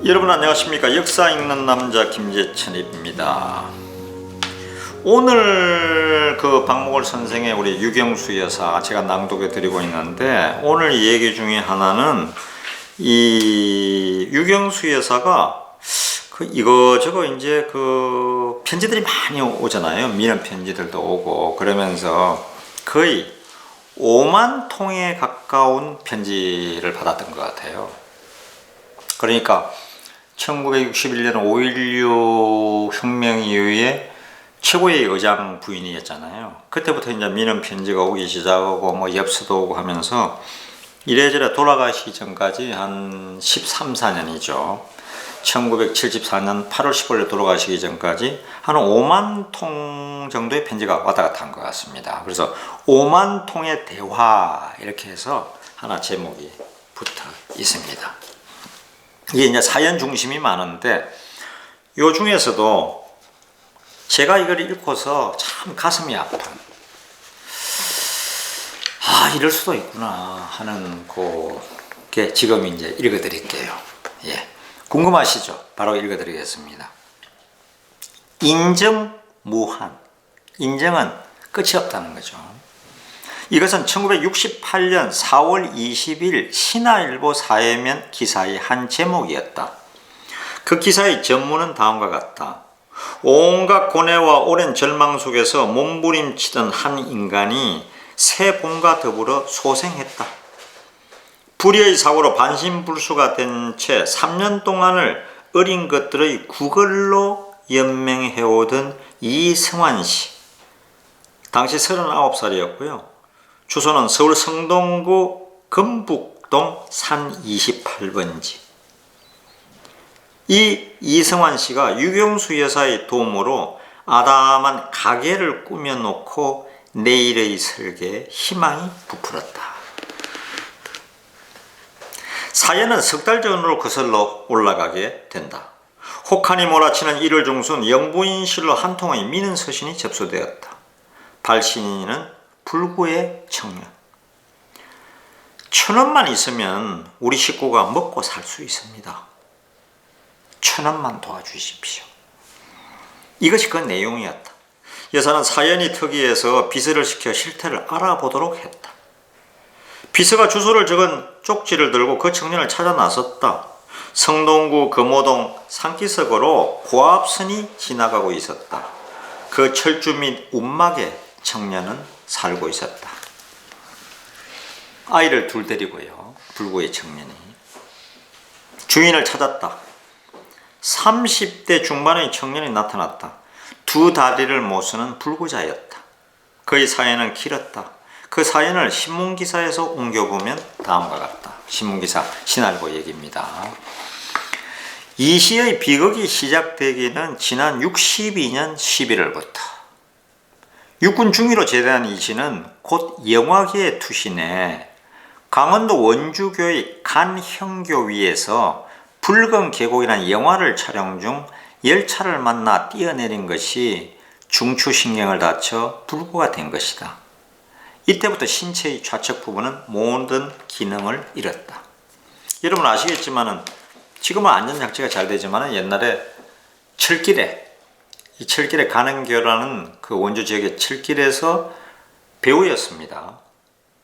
여러분 안녕하십니까. 역사 읽는 남자 김재천입니다. 오늘 그 박목월 선생의 우리 유경수 여사 제가 낭독해 드리고 있는데, 오늘 얘기 중에 하나는 이 유경수 여사가 그 이거저거 이제 그 편지들이 많이 오잖아요. 민원 편지들도 오고 그러면서 거의 5만 통에 가까운 편지를 받았던 것 같아요. 그러니까 1961년 5.16 혁명 이후에 최고의 여장 부인이었잖아요. 그때부터 이제 민원 편지가 오기 시작하고 뭐 엽서도 오고 하면서 이래저래 돌아가시기 전까지 한 13, 14년이죠. 1974년 8월 15일에 돌아가시기 전까지 한 5만 통 정도의 편지가 왔다 갔다 한 것 같습니다. 그래서 5만 통의 대화 이렇게 해서 하나 제목이 붙어 있습니다. 이게 이제 사연 중심이 많은데, 요 중에서도 제가 이걸 읽고서 참 가슴이 아픈, 이럴 수도 있구나 하는 게 지금 이제 읽어드릴게요. 예. 궁금하시죠? 바로 읽어드리겠습니다. 인정무한. 인정은 끝이 없다는 거죠. 이것은 1968년 4월 20일 신화일보 사회면 기사의 한 제목이었다. 그 기사의 전문은 다음과 같다. 온갖 고뇌와 오랜 절망 속에서 몸부림치던 한 인간이 새 봄과 더불어 소생했다. 불의의 사고로 반신불수가 된 채 3년 동안을 어린 것들의 구걸로 연명해오던 이승환 씨. 당시 39살이었고요. 주소는 서울 성동구 금북동 산 28번지. 이 이승환 씨가 유경수 여사의 도움으로 아담한 가게를 꾸며놓고 내일의 설계에 희망이 부풀었다. 사연은 석 달 전으로 거슬러 올라가게 된다. 혹한이 몰아치는 1월 중순 영부인실로 한 통의 민원 서신이 접수되었다. 발신인은 불구의 청년. 1,000원만 있으면 우리 식구가 먹고 살 수 있습니다. 1,000원만 도와주십시오. 이것이 그 내용이었다. 여사는 사연이 특이해서 비서를 시켜 실태를 알아보도록 했다. 비서가 주소를 적은 쪽지를 들고 그 청년을 찾아 나섰다. 성동구 금호동 산기슭으로 고압선이 지나가고 있었다. 그 철주 및 움막에 청년은 살고 있었다. 아이를 둘 데리고요. 불구의 청년이 주인을 찾았다. 30대 중반의 청년이 나타났다. 두 다리를 못 쓰는 불구자였다. 그의 사연은 길었다. 그 사연을 신문기사에서 옮겨보면 다음과 같다. 신문기사 신할보 얘기입니다. 이 시의 비극이 시작되기는 지난 62년 11월부터 육군 중위로 제대한 이 씨는 곧 영화계의 투신해 강원도 원주교의 간형교위에서 붉은 계곡이라는 영화를 촬영 중 열차를 만나 뛰어내린 것이 중추신경을 다쳐 불구가 된 것이다. 이때부터 신체의 좌측 부분은 모든 기능을 잃었다. 여러분 아시겠지만은 지금은 안전장치가 잘 되지만 옛날에 이 철길에 간흥교라는 그 원주 지역의 철길에서 배우였습니다.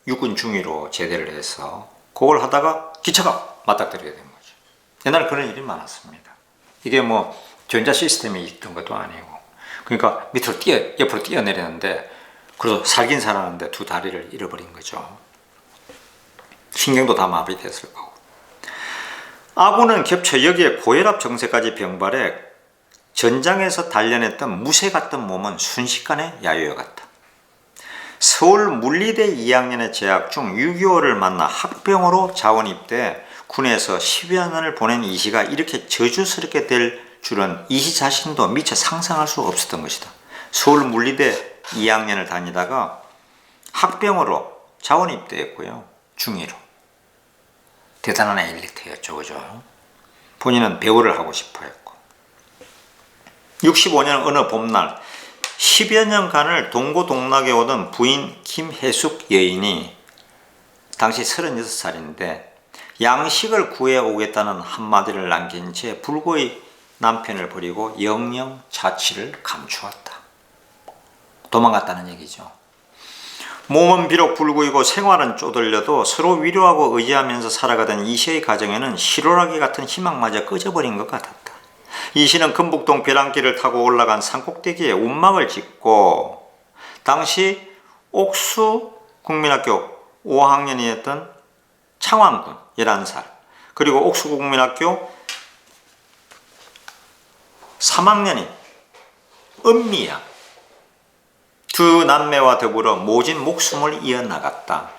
육군 중위로 제대를 해서 그걸 하다가 기차가 맞닥뜨리게 된 거죠. 옛날에 그런 일이 많았습니다. 이게 뭐 전자 시스템이 있던 것도 아니고, 그러니까 옆으로 뛰어내리는데, 그래서 살긴 살았는데 두 다리를 잃어버린 거죠. 신경도 다 마비됐을 거고. 아군은 겹쳐 여기에 고혈압 증세까지 병발해 전장에서 단련했던 무쇠 같던 몸은 순식간에 야유어갔다. 서울 물리대 2학년에 재학 중 6.25를 만나 학병으로 자원 입대, 군에서 10여 년을 보낸 이 씨가 이렇게 저주스럽게 될 줄은 이 씨 자신도 미처 상상할 수 없었던 것이다. 서울 물리대 2학년을 다니다가 학병으로 자원 입대했고요. 중2로. 대단한 엘리트였죠. 그죠? 본인은 배우를 하고 싶어 했고. 65년 어느 봄날 10여 년간을 동고동락에 오던 부인 김혜숙 여인이 당시 36살인데 양식을 구해 오겠다는 한마디를 남긴 채 불구의 남편을 버리고 영영 자취를 감추었다. 도망갔다는 얘기죠. 몸은 비록 불구이고 생활은 쪼들려도 서로 위로하고 의지하면서 살아가던 이시의 가정에는 실오라기 같은 희망마저 꺼져버린 것 같았다. 이시는 금북동 벼랑길을 타고 올라간 산꼭대기에 운막을 짓고 당시 옥수 국민학교 5학년이었던 창왕군 11살 그리고 옥수 국민학교 3학년인 은미양 두 남매와 더불어 모진 목숨을 이어나갔다.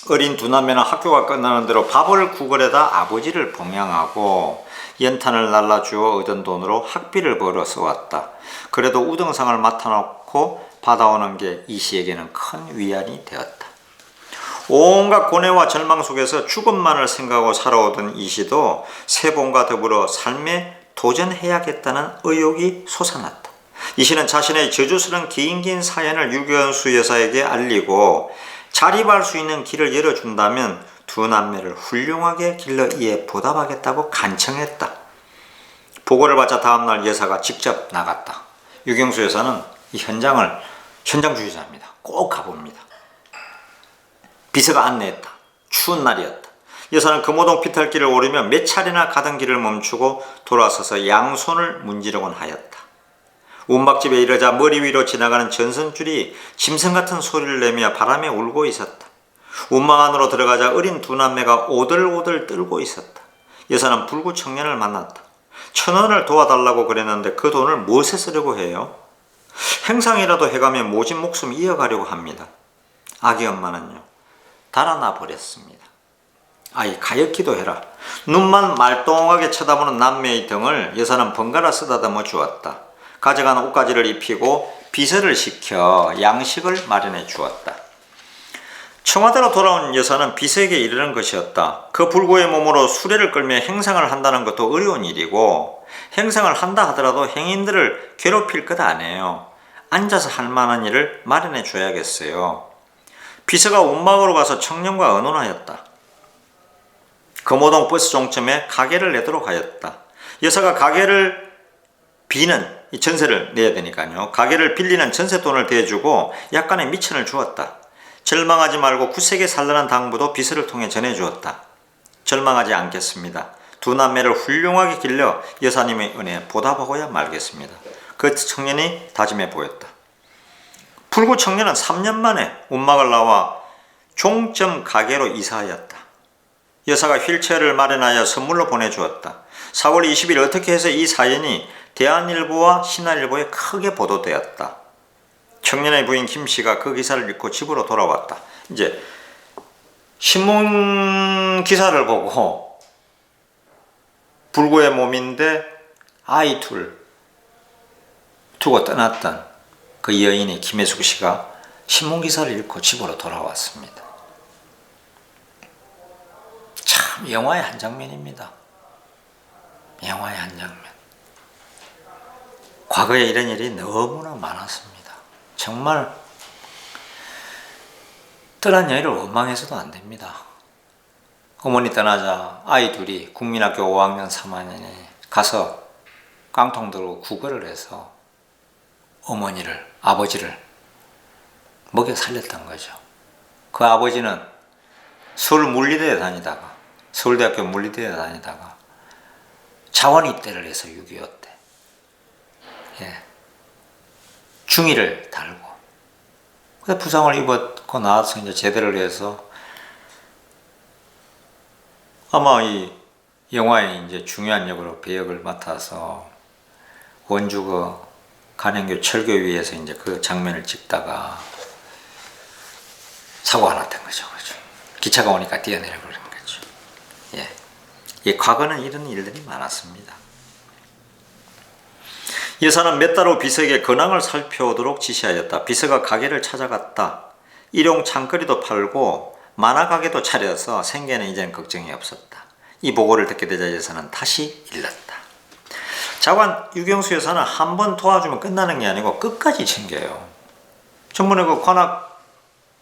어린 두 남매는 학교가 끝나는 대로 밥을 구걸해다 아버지를 봉양하고 연탄을 날라주어 얻은 돈으로 학비를 벌어 써왔다. 그래도 우등상을 맡아놓고 받아오는 게 이시에게는 큰 위안이 되었다. 온갖 고뇌와 절망 속에서 죽음만을 생각하고 살아오던 이시도 세봉과 더불어 삶에 도전해야겠다는 의욕이 솟아났다. 이시는 자신의 저주스러운 긴 사연을 유견수 여사에게 알리고 자립할 수 있는 길을 열어준다면 두 남매를 훌륭하게 길러 이에 보답하겠다고 간청했다. 보고를 받자 다음날 여사가 직접 나갔다. 유경수 여사는 이 현장주의자입니다. 꼭 가봅니다. 비서가 안내했다. 추운 날이었다. 여사는 금호동 피탈길을 오르며 몇 차례나 가던 길을 멈추고 돌아서서 양손을 문지르곤 하였다. 운박집에 이르자 머리 위로 지나가는 전선줄이 짐승 같은 소리를 내며 바람에 울고 있었다. 운막 안으로 들어가자 어린 두 남매가 오들오들 떨고 있었다. 여사는 불구 청년을 만났다. 1,000원을 도와달라고 그랬는데 그 돈을 무엇에 쓰려고 해요? 행상이라도 해가며 모진 목숨 이어가려고 합니다. 아기 엄마는요, 달아나 버렸습니다. 아이 가엾기도 해라. 눈만 말똥하게 쳐다보는 남매의 등을 여사는 번갈아 쓰다듬어 주었다. 가져간 옷가지를 입히고 비서를 시켜 양식을 마련해 주었다. 청와대로 돌아온 여사는 비서에게 이르는 것이었다. 그 불구의 몸으로 수레를 끌며 행상을 한다는 것도 어려운 일이고 행상을 한다 하더라도 행인들을 괴롭힐 것 아니에요. 앉아서 할 만한 일을 마련해 줘야겠어요. 비서가 운막으로 가서 청년과 의논하였다. 금호동 버스 종점에 가게를 내도록 하였다. 여사가 가게를 비는 이 전세를 내야 되니까요. 가게를 빌리는 전세 돈을 대주고 약간의 미천을 주었다. 절망하지 말고 굳세게 살라는 당부도 비서를 통해 전해주었다. 절망하지 않겠습니다. 두 남매를 훌륭하게 길러 여사님의 은혜에 보답하고야 말겠습니다. 그 청년이 다짐해 보였다. 불구 청년은 3년 만에 운막을 나와 종점 가게로 이사하였다. 여사가 휠체어를 마련하여 선물로 보내주었다. 4월 20일 어떻게 해서 이 사연이 대한일보와 신화일보에 크게 보도되었다. 청년의 부인 김씨가 그 기사를 읽고 집으로 돌아왔다. 이제 신문 기사를 보고 불구의 몸인데 아이 둘 두고 떠났던 그 여인이 김혜숙 씨가 신문 기사를 읽고 집으로 돌아왔습니다. 참 영화의 한 장면입니다. 영화의 한 장면. 과거에 이런 일이 너무나 많았습니다. 정말 떠난 여인을 원망해서도 안 됩니다. 어머니 떠나자 아이 둘이 국민학교 5학년 3학년에 가서 깡통 들고 구걸을 해서 어머니를, 아버지를 먹여 살렸던 거죠. 그 아버지는 서울물리대에 다니다가 서울대학교 물리대에 다니다가 자원 입대를 해서 6.25 때 중위를 달고 그래서 부상을 입었고 나와서 이제 제대를 해서 아마 이 영화에 이제 중요한 역으로 배역을 맡아서 원주 그 간행교 철교 위에서 이제 그 장면을 찍다가 사고가 났던 거죠. 그죠? 기차가 오니까 뛰어내려 버린 거죠. 예, 과거는 이런 일들이 많았습니다. 여사는 몇 달 후 비서에게 근황을 살펴오도록 지시하였다. 비서가 가게를 찾아갔다. 일용 창거리도 팔고 만화 가게도 차려서 생계는 이제는 걱정이 없었다. 이 보고를 듣게 되자 여사는 다시 일렀다. 자관 유경수 여사는 한 번 도와주면 끝나는 게 아니고 끝까지 챙겨요. 전번에 그 관악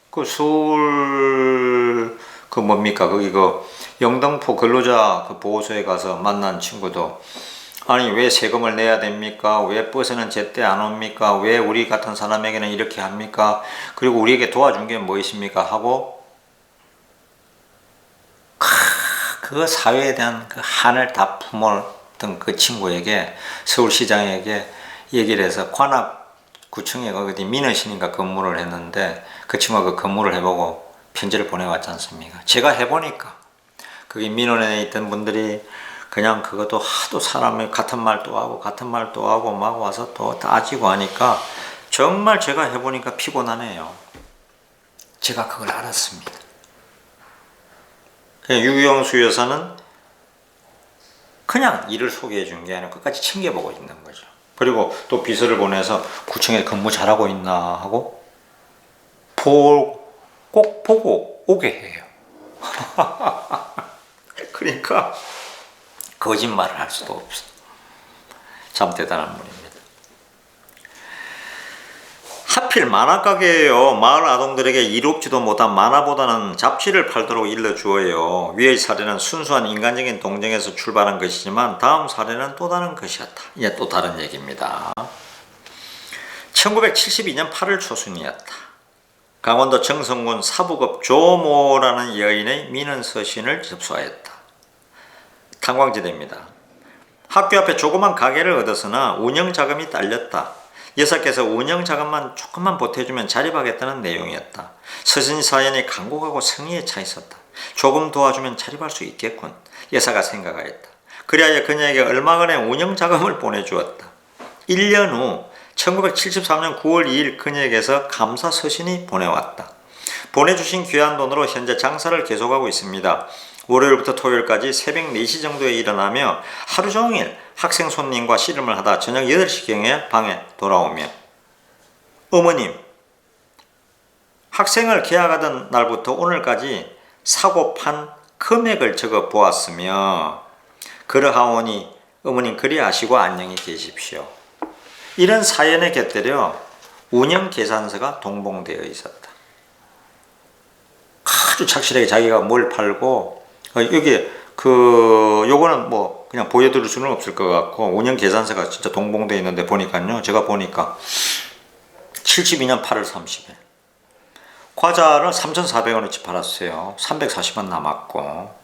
그 서울 그 그 뭡니까? 거기 그 영등포 근로자 그 보호소에 가서 만난 친구도 아니 왜 세금을 내야 됩니까? 왜 버스는 제때 안 옵니까? 왜 우리 같은 사람에게는 이렇게 합니까? 그리고 우리에게 도와준 게 뭐 있습니까? 하고 그 사회에 대한 그 한을 다 품었던 그 친구에게 서울시장에게 얘기를 해서 관악구청에 어디 민원실인가 근무를 했는데 그 친구가 그 근무를 해보고 편지를 보내왔지 않습니까? 제가 해보니까 거기 민원에 있던 분들이 그냥 그것도 하도 사람이 같은 말 또 하고 같은 말 또 하고 막 와서 또 따지고 하니까 정말 제가 해보니까 피곤하네요. 제가 그걸 알았습니다. 유경수 여사는 그냥 일을 소개해 준 게 아니라 끝까지 챙겨보고 있는 거죠. 그리고 또 비서를 보내서 구청에 근무 잘하고 있나 하고 꼭 보고 오게 해요. 그러니까 거짓말을 할 수도 없어. 참 대단한 분입니다. 하필 만화가게예요. 마을 아동들에게 이롭지도 못한 만화보다는 잡지를 팔도록 일러주어요. 위의 사례는 순수한 인간적인 동정에서 출발한 것이지만 다음 사례는 또 다른 것이었다. 이게 또 다른 얘기입니다. 1972년 8월 초순이었다. 강원도 정선군 사부급 조모라는 여인의 민원 서신을 접수하였다. 탄광지대입니다. 학교 앞에 조그만 가게를 얻었으나 운영자금이 딸렸다. 여사께서 운영자금만 조금만 보태주면 자립하겠다는 내용이었다. 서신 사연이 간곡하고 성의에 차 있었다. 조금 도와주면 자립할 수 있겠군. 여사가 생각하였다. 그리하여 그녀에게 얼마간의 운영자금을 보내주었다. 1년 후 1973년 9월 2일 그녀에게서 감사 서신이 보내왔다. 보내주신 귀한 돈으로 현재 장사를 계속하고 있습니다. 월요일부터 토요일까지 새벽 4시 정도에 일어나며 하루 종일 학생 손님과 씨름을 하다 저녁 8시경에 방에 돌아오며 어머님, 학생을 계약하던 날부터 오늘까지 사고 판 금액을 적어 보았으며 그러하오니 어머님 그리 아시고 안녕히 계십시오. 이런 사연에 곁들여 운영 계산서가 동봉되어 있었다. 아주 착실하게 자기가 뭘 팔고 여기 요거는 뭐 그냥 보여드릴 수는 없을 것 같고 운영 계산서가 진짜 동봉되어 있는데 보니까요. 제가 보니까 72년 8월 30일 과자를 3,400원어치 팔았어요. 340원 남았고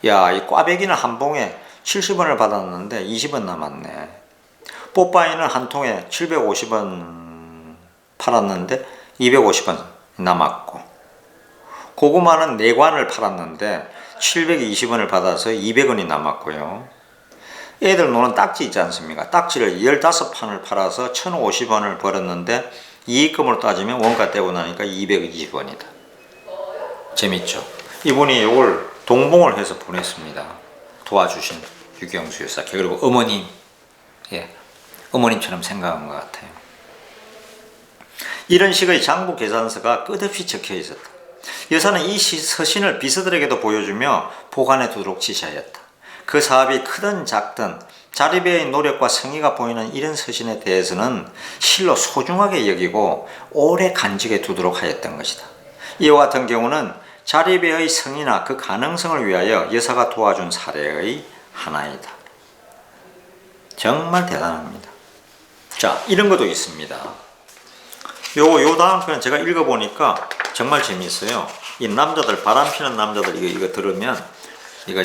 야, 이 꽈배기는 한 봉에 70원을 받았는데 20원 남았네. 뽀빠이는 한 통에 750원 팔았는데 250원 남았고 고구마는 4관을 팔았는데 720원을 받아서 200원이 남았고요. 애들 노는 딱지 있지 않습니까? 딱지를 15판을 팔아서 1050원을 벌었는데 이익금으로 따지면 원가 떼고 나니까 220원이다. 재밌죠? 이분이 이걸 동봉을 해서 보냈습니다. 도와주신 유경수 여사. 그리고 어머님, 어머님처럼 생각한 것 같아요. 이런 식의 장부 계산서가 끝없이 적혀 있었다. 여사는 이 서신을 비서들에게도 보여주며 보관해 두도록 지시하였다. 그 사업이 크든 작든 자립의 노력과 성의가 보이는 이런 서신에 대해서는 실로 소중하게 여기고 오래 간직해 두도록 하였던 것이다. 이와 같은 경우는 자립의 성의나 그 가능성을 위하여 여사가 도와준 사례의 하나이다. 정말 대단합니다. 자, 이런 것도 있습니다. 요 다음 편은 제가 읽어보니까 정말 재미있어요. 이 남자들, 바람 피는 남자들 이거 들으면 이거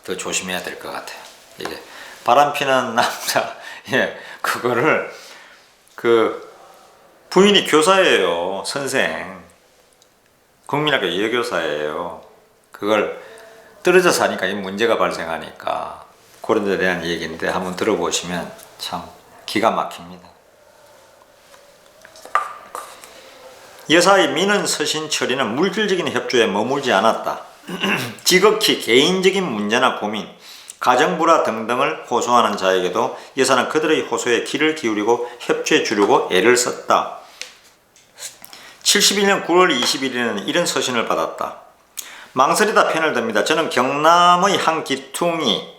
더 조심해야 될 것 같아요. 이게 바람 피는 남자, 그거를 부인이 교사예요. 선생. 국민학교 여교사예요. 그걸 떨어져 사니까 이 문제가 발생하니까 그런 데 대한 얘기인데 한번 들어보시면 참 기가 막힙니다. 여사의 민원 서신 처리는 물질적인 협조에 머물지 않았다. 지극히 개인적인 문제나 고민, 가정 불화 등등을 호소하는 자에게도 여사는 그들의 호소에 귀를 기울이고 협조해 주려고 애를 썼다. 71년 9월 21일에는 이런 서신을 받았다. 망설이다 편을 듭니다. 저는 경남의 한 기퉁이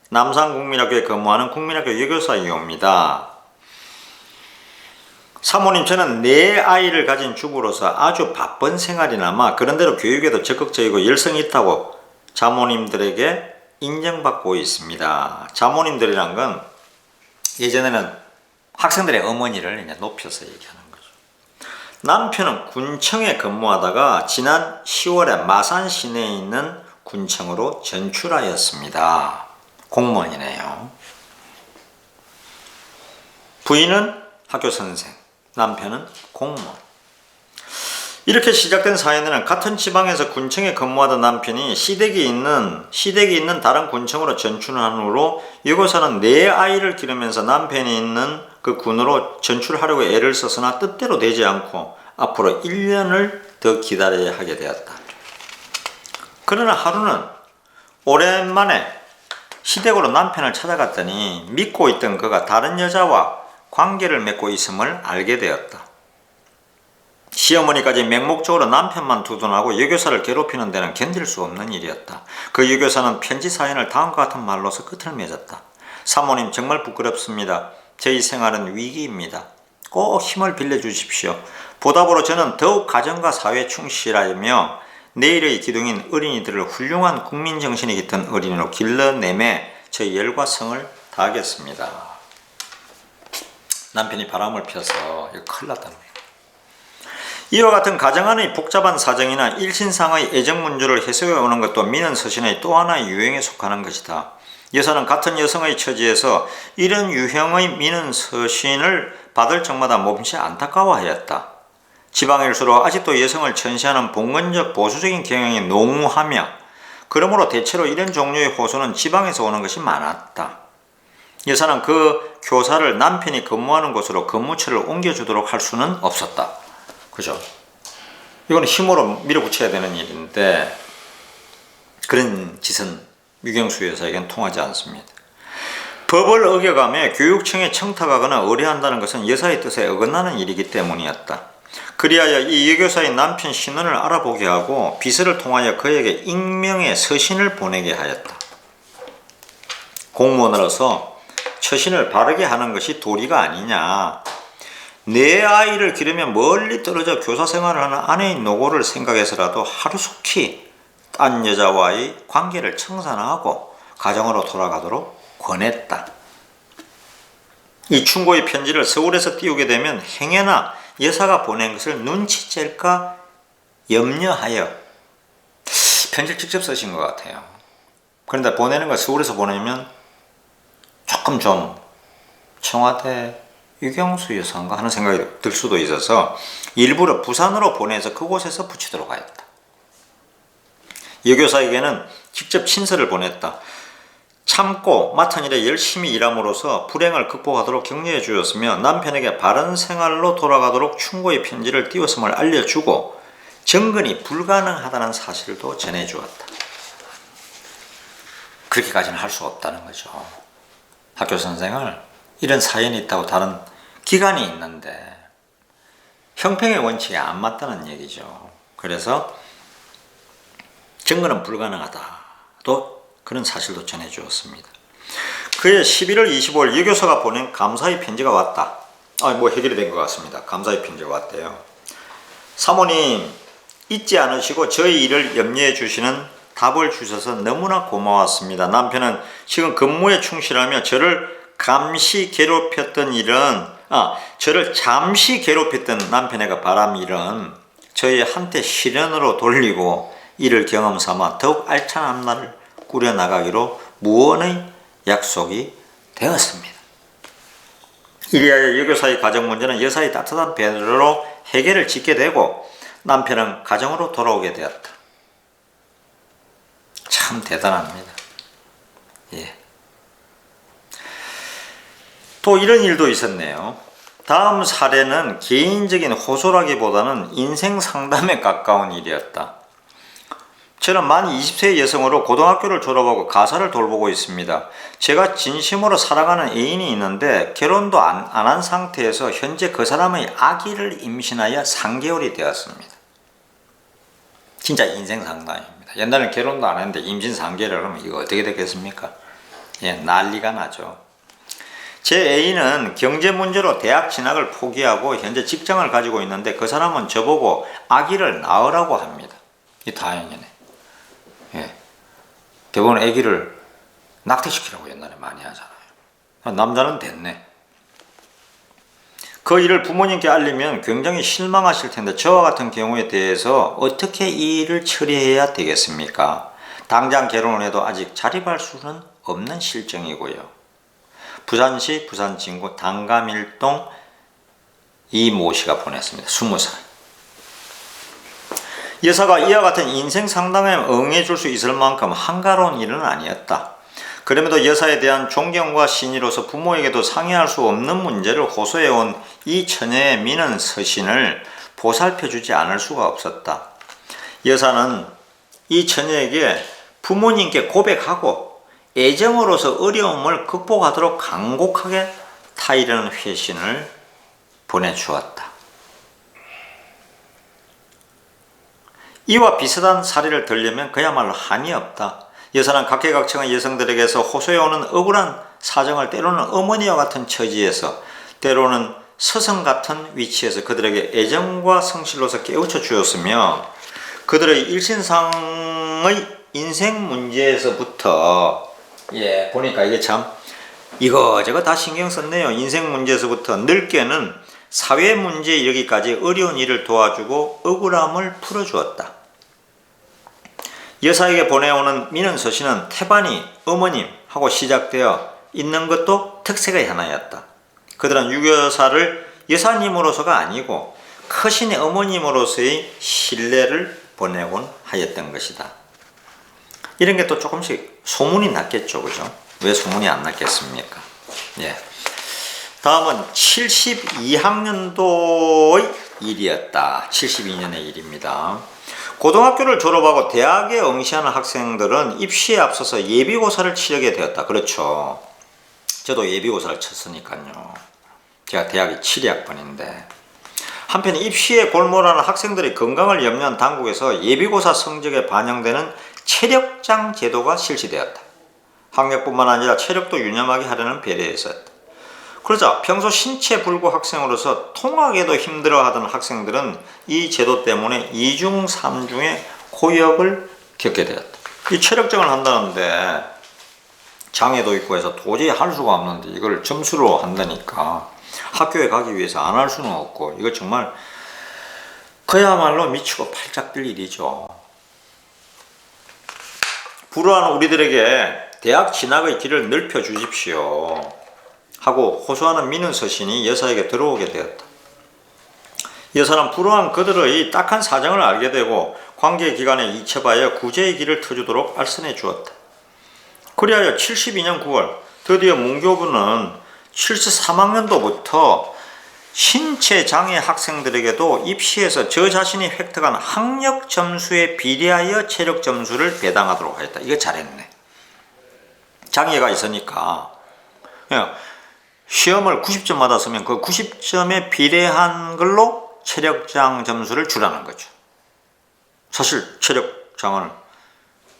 남산국민학교에 근무하는 국민학교 여교사이옵니다. 사모님, 저는 4아이를 가진 주부로서 아주 바쁜 생활이 남아 그런대로 교육에도 적극적이고 열성이 있다고 자모님들에게 인정받고 있습니다. 자모님들이란 건 예전에는 학생들의 어머니를 이제 높여서 얘기하는 거죠. 남편은 군청에 근무하다가 지난 10월에 마산 시내에 있는 군청으로 전출하였습니다. 공무원이네요. 부인은 학교 선생, 남편은 공무원. 이렇게 시작된 사연에는 같은 지방에서 군청에 근무하던 남편이 시댁이 있는 다른 군청으로 전출한 후로 여고사는 4아이를 기르면서 남편이 있는 그 군으로 전출하려고 애를 썼으나 뜻대로 되지 않고 앞으로 1년을 더 기다려야 하게 되었다. 그러나 하루는 오랜만에 시댁으로 남편을 찾아갔더니 믿고 있던 그가 다른 여자와 관계를 맺고 있음을 알게 되었다. 시어머니까지 맹목적으로 남편만 두둔하고 여교사를 괴롭히는 데는 견딜 수 없는 일이었다. 그 여교사는 편지 사연을 다음과 같은 말로서 끝을 맺었다. 사모님, 정말 부끄럽습니다. 저희 생활은 위기입니다. 꼭 힘을 빌려주십시오. 보답으로 저는 더욱 가정과 사회에 충실하며 내일의 기둥인 어린이들을 훌륭한 국민정신이 깃든 어린이로 길러내매 저희 열과 성을 다하겠습니다. 남편이 바람을 펴서 이거 큰일 났다는 거예요. 이와 같은 가정 안의 복잡한 사정이나 일신상의 애정 문제를 해소해 오는 것도 미는 서신의 또 하나의 유형에 속하는 것이다. 여사는 같은 여성의 처지에서 이런 유형의 미는 서신을 받을 적마다 몹시 안타까워하였다. 지방일수록 아직도 여성을 천시하는 봉건적 보수적인 경향이 농후하며 그러므로 대체로 이런 종류의 호소는 지방에서 오는 것이 많았다. 여사는 그 교사를 남편이 근무하는 곳으로 근무처를 옮겨주도록 할 수는 없었다. 그죠? 이건 힘으로 밀어붙여야 되는 일인데 그런 짓은 유경수 여사에겐 통하지 않습니다. 법을 어겨가며 교육청에 청탁하거나 의뢰한다는 것은 여사의 뜻에 어긋나는 일이기 때문이었다. 그리하여 이 여교사의 남편 신원을 알아보게 하고 비서를 통하여 그에게 익명의 서신을 보내게 하였다. 공무원으로서 처신을 바르게 하는 것이 도리가 아니냐. 내 아이를 기르며 멀리 떨어져 교사 생활을 하는 아내의 노고를 생각해서라도 하루속히 딴 여자와의 관계를 청산하고 가정으로 돌아가도록 권했다. 이 충고의 편지를 서울에서 띄우게 되면 행여나 여사가 보낸 것을 눈치챌까 염려하여 편지를 직접 쓰신 것 같아요. 그런데 보내는 걸 서울에서 보내면 조금 좀 청와대 유경수 여사인가 하는 생각이 들 수도 있어서 일부러 부산으로 보내서 그곳에서 붙이도록 하였다. 여교사에게는 직접 친서를 보냈다. 참고 맡은 일에 열심히 일함으로써 불행을 극복하도록 격려해 주었으며 남편에게 바른 생활로 돌아가도록 충고의 편지를 띄웠음을 알려주고 정근이 불가능하다는 사실도 전해주었다. 그렇게까지는 할 수 없다는 거죠. 학교 선생을 이런 사연이 있다고 다른 기간이 있는데 형평의 원칙에 안 맞다는 얘기죠. 그래서 정근은 불가능하다. 또 그런 사실도 전해주었습니다. 그해 11월 25일 여교사가 보낸 감사의 편지가 왔다. 해결이 된 것 같습니다. 감사의 편지가 왔대요. 사모님, 잊지 않으시고 저희 일을 염려해 주시는 답을 주셔서 너무나 고마웠습니다. 남편은 지금 근무에 충실하며 저를 잠시 괴롭혔던 남편에게 바람 일은 저희 한때 실현으로 돌리고 이를 경험 삼아 더욱 알찬 앞날을 꾸려나가기로 무언의 약속이 되었습니다. 이리하여 여교사의 가정 문제는 여사의 따뜻한 배려로 해결을 짓게 되고 남편은 가정으로 돌아오게 되었다. 참 대단합니다. 예. 또 이런 일도 있었네요. 다음 사례는 개인적인 호소라기보다는 인생 상담에 가까운 일이었다. 저는 만 20세의 여성으로 고등학교를 졸업하고 가사를 돌보고 있습니다. 제가 진심으로 사랑하는 애인이 있는데 결혼도 안 한 상태에서 현재 그 사람의 아기를 임신하여 3개월이 되었습니다. 진짜 인생 상담입니다. 옛날에는 결혼도 안 했는데 임신 3개월을 하면 이거 어떻게 되겠습니까? 예, 난리가 나죠. 제 애인은 경제 문제로 대학 진학을 포기하고 현재 직장을 가지고 있는데 그 사람은 저보고 아기를 낳으라고 합니다. 이 다행이네. 예. 대부분 아기를 낙태시키라고 옛날에 많이 하잖아요. 남자는 됐네. 그 일을 부모님께 알리면 굉장히 실망하실 텐데 저와 같은 경우에 대해서 어떻게 이 일을 처리해야 되겠습니까? 당장 결혼을 해도 아직 자립할 수는 없는 실정이고요. 부산시 부산진구 당감일동 이모 씨가 보냈습니다. 20살. 여사가 이와 같은 인생 상담에 응해줄 수 있을 만큼 한가로운 일은 아니었다. 그럼에도 여사에 대한 존경과 신의로서 부모에게도 상의할 수 없는 문제를 호소해온 이 처녀의 미는 서신을 보살펴주지 않을 수가 없었다. 여사는 이 처녀에게 부모님께 고백하고 애정으로서 어려움을 극복하도록 간곡하게 타이르는 회신을 보내주었다. 이와 비슷한 사례를 들려면 그야말로 한이 없다. 여사는 각계각층의 여성들에게서 호소해오는 억울한 사정을 때로는 어머니와 같은 처지에서 때로는 스승 같은 위치에서 그들에게 애정과 성실로서 깨우쳐 주었으며 그들의 일신상의 인생 문제에서부터 보니까 이게 참 이거저거 다 신경 썼네요. 인생 문제에서부터 늙게는 사회 문제에 이르기까지 어려운 일을 도와주고 억울함을 풀어주었다. 여사에게 보내오는 민원 서신은 태반이 어머님 하고 시작되어 있는 것도 특색의 하나였다. 그들은 유여사를 여사님으로서가 아니고 크신의 어머님으로서의 신뢰를 보내곤 하였던 것이다. 이런 게 또 조금씩 소문이 났겠죠, 그죠? 왜 소문이 안 났겠습니까? 다음은 72학년도의 일이었다. 72년의 일입니다. 고등학교를 졸업하고 대학에 응시하는 학생들은 입시에 앞서서 예비고사를 치르게 되었다. 그렇죠. 저도 예비고사를 쳤으니까요. 제가 대학이 7학번인데 한편 입시에 골몰하는 학생들의 건강을 염려한 당국에서 예비고사 성적에 반영되는 체력장 제도가 실시되었다. 학력뿐만 아니라 체력도 유념하게 하려는 배려였었다. 그러자 평소 신체 불구 학생으로서 통학에도 힘들어하던 학생들은 이 제도 때문에 2중 3중의 고역을 겪게 되었다. 이 체력장을 한다는데 장애도 있고 해서 도저히 할 수가 없는데 이걸 점수로 한다니까 학교에 가기 위해서 안 할 수는 없고 이거 정말 그야말로 미치고 팔짝 뛸 일이죠. 불우한 우리들에게 대학 진학의 길을 넓혀 주십시오 하고 호소하는 민원 서신이 여사에게 들어오게 되었다. 여사는 불우한 그들의 딱한 사정을 알게 되고 관계기관에 이첩하여 구제의 길을 터주도록 알선해 주었다. 그리하여 72년 9월 드디어 문교부는 73학년도부터 신체장애 학생들에게도 입시에서 저 자신이 획득한 학력 점수에 비례하여 체력 점수를 배당하도록 하였다. 이거 잘했네. 장애가 있으니까 시험을 90점 받았으면 그 90점에 비례한 걸로 체력장 점수를 주라는 거죠. 사실 체력장을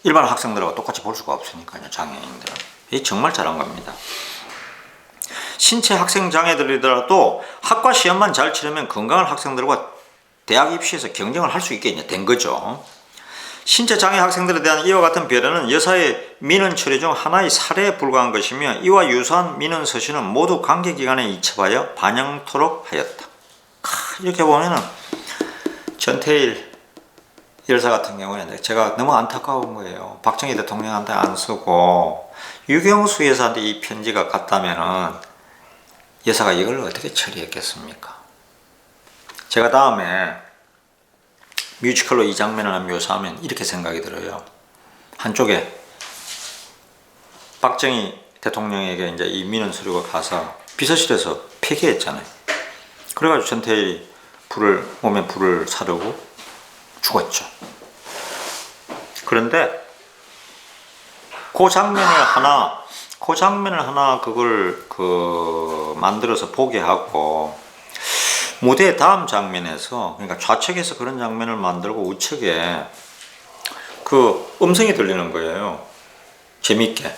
일반 학생들하고 똑같이 볼 수가 없으니까요. 장애인들은. 이게 정말 잘한 겁니다. 신체 학생 장애들이더라도 학과 시험만 잘 치르면 건강한 학생들과 대학 입시에서 경쟁을 할 수 있게 된 거죠. 신체 장애 학생들에 대한 이와 같은 배려는 여사의 민원 처리 중 하나의 사례에 불과한 것이며 이와 유사한 민원 서신은 모두 관계기관에 이첩하여 반영토록 하였다. 이렇게 보면은 전태일 열사 같은 경우에는 제가 너무 안타까운 거예요. 박정희 대통령한테 안 쓰고 유경수 여사한테 이 편지가 갔다면은 여사가 이걸 어떻게 처리했겠습니까? 제가 다음에 뮤지컬로 이 장면을 묘사하면 이렇게 생각이 들어요. 한쪽에 박정희 대통령에게 이제 이 민원 서류가 가서 비서실에서 폐기했잖아요. 그래가지고 전태일이 몸에 불을 사르고 죽었죠. 그런데 그 장면을 하나 그걸 만들어서 보게 하고 무대 다음 장면에서 그러니까 좌측에서 그런 장면을 만들고 우측에 그 음성이 들리는 거예요. 재밌게.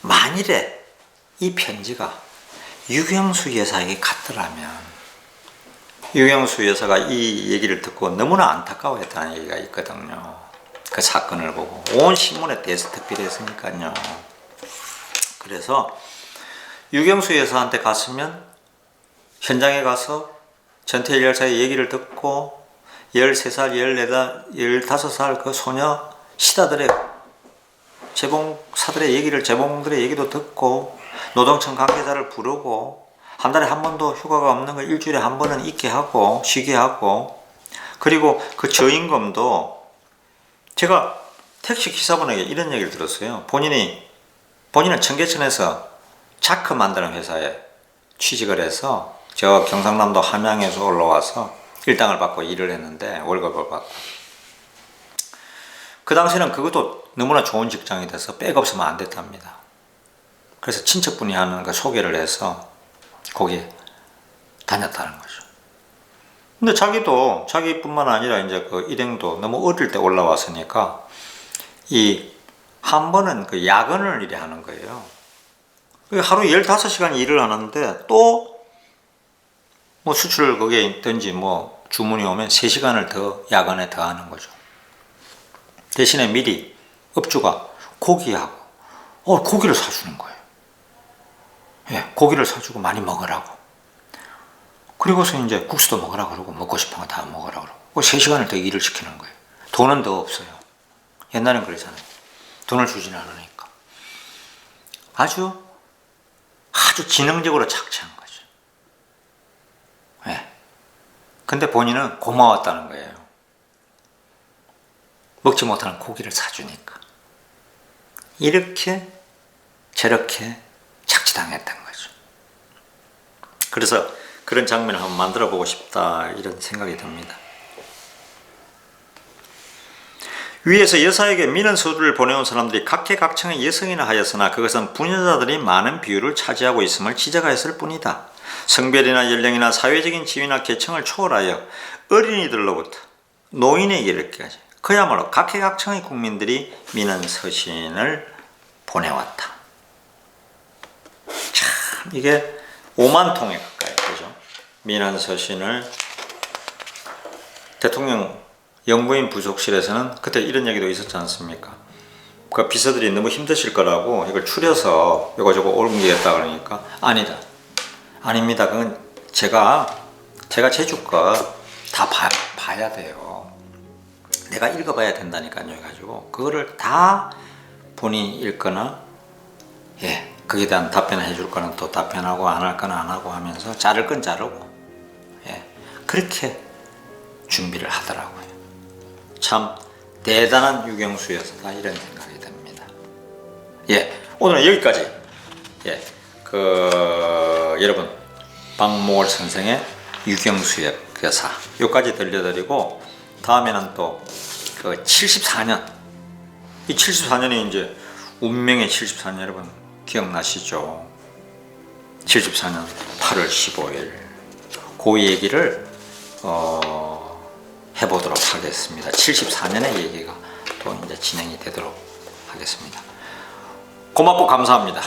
만일에 이 편지가 유경수 여사에게 갔더라면 유경수 여사가 이 얘기를 듣고 너무나 안타까워했다는 얘기가 있거든요. 그 사건을 보고 온 신문에 데스트필 했으니까요. 그래서 유경수 여사한테 갔으면 현장에 가서 전태일 열사의 얘기를 듣고 13살, 14살, 15살 그 소녀 시다들의 재봉사들의 얘기를, 재봉들의 얘기도 듣고 노동청 관계자를 부르고 한 달에 한 번도 휴가가 없는 걸 일주일에 한 번은 있게 하고 쉬게 하고, 그리고 그 저임금도 제가 택시 기사분에게 이런 얘기를 들었어요. 본인은 청계천에서 자크 만드는 회사에 취직을 해서 저 경상남도 함양에서 올라와서 일당을 받고 일을 했는데 월급을 받고, 그 당시에는 그것도 너무나 좋은 직장이 돼서 백 없으면 안 됐답니다. 그래서 친척분이 하는 그 소개를 해서 거기에 다녔다는 거죠. 근데 자기뿐만 아니라 이제 그 일행도 너무 어릴 때 올라왔으니까 한 번은 그 야근을 일해 하는 거예요. 하루 15시간 일을 하는데 또 뭐 수출 거기에 있든지 뭐 주문이 오면 3시간을 더 야간에 더 하는 거죠. 대신에 미리 업주가 고기하고 고기를 사주는 거예요. 예, 고기를 사주고 많이 먹으라고. 그리고서 이제 국수도 먹으라 그러고 먹고 싶은 거 다 먹으라 그러고 3시간을 더 일을 시키는 거예요. 돈은 더 없어요. 옛날엔 그러잖아요. 돈을 주지는 않으니까. 아주 지능적으로 착취한 거죠. 예. 근데 본인은 고마웠다는 거예요. 먹지 못하는 고기를 사주니까. 이렇게 저렇게 착취당했던 거죠. 그래서 그런 장면을 한번 만들어 보고 싶다, 이런 생각이 듭니다. 위에서 여사에게 민원 서류를 보내온 사람들이 각계각층의 여성이나 하였으나 그것은 부녀자들이 많은 비율을 차지하고 있음을 지적하였을 뿐이다. 성별이나 연령이나 사회적인 지위나 계층을 초월하여 어린이들로부터 노인에 이르기까지 그야말로 각계각층의 국민들이 민원 서신을 보내왔다. 참, 이게 5만 통에 가까이 되죠. 민원 서신을 대통령 영부인 부속실에서는 그때 이런 얘기도 있었지 않습니까? 그 비서들이 너무 힘드실 거라고 이걸 추려서 요거 옮기겠다 그러니까 아닙니다. 그건 제가 제주 거 다 봐야 돼요. 내가 읽어봐야 된다니까요. 해가지고 그거를 다 본인이 읽거나, 예, 거기에 대한 답변을 해줄 거는 또 답변하고 안 할 거는 안 하고 하면서 자를 건 자르고, 예, 그렇게 준비를 하더라고요. 참 대단한 유경수였다, 이런 생각이 듭니다. 예, 오늘은 여기까지. 예, 여러분 박모월 선생의 유경수 여사 여기까지 들려드리고, 다음에는 또 그 74년, 이 74년이 이제 운명의 74년, 여러분 기억나시죠? 74년 8월 15일 그 얘기를 해보도록 하겠습니다. 74년의 얘기가 또 이제 진행이 되도록 하겠습니다. 고맙고 감사합니다.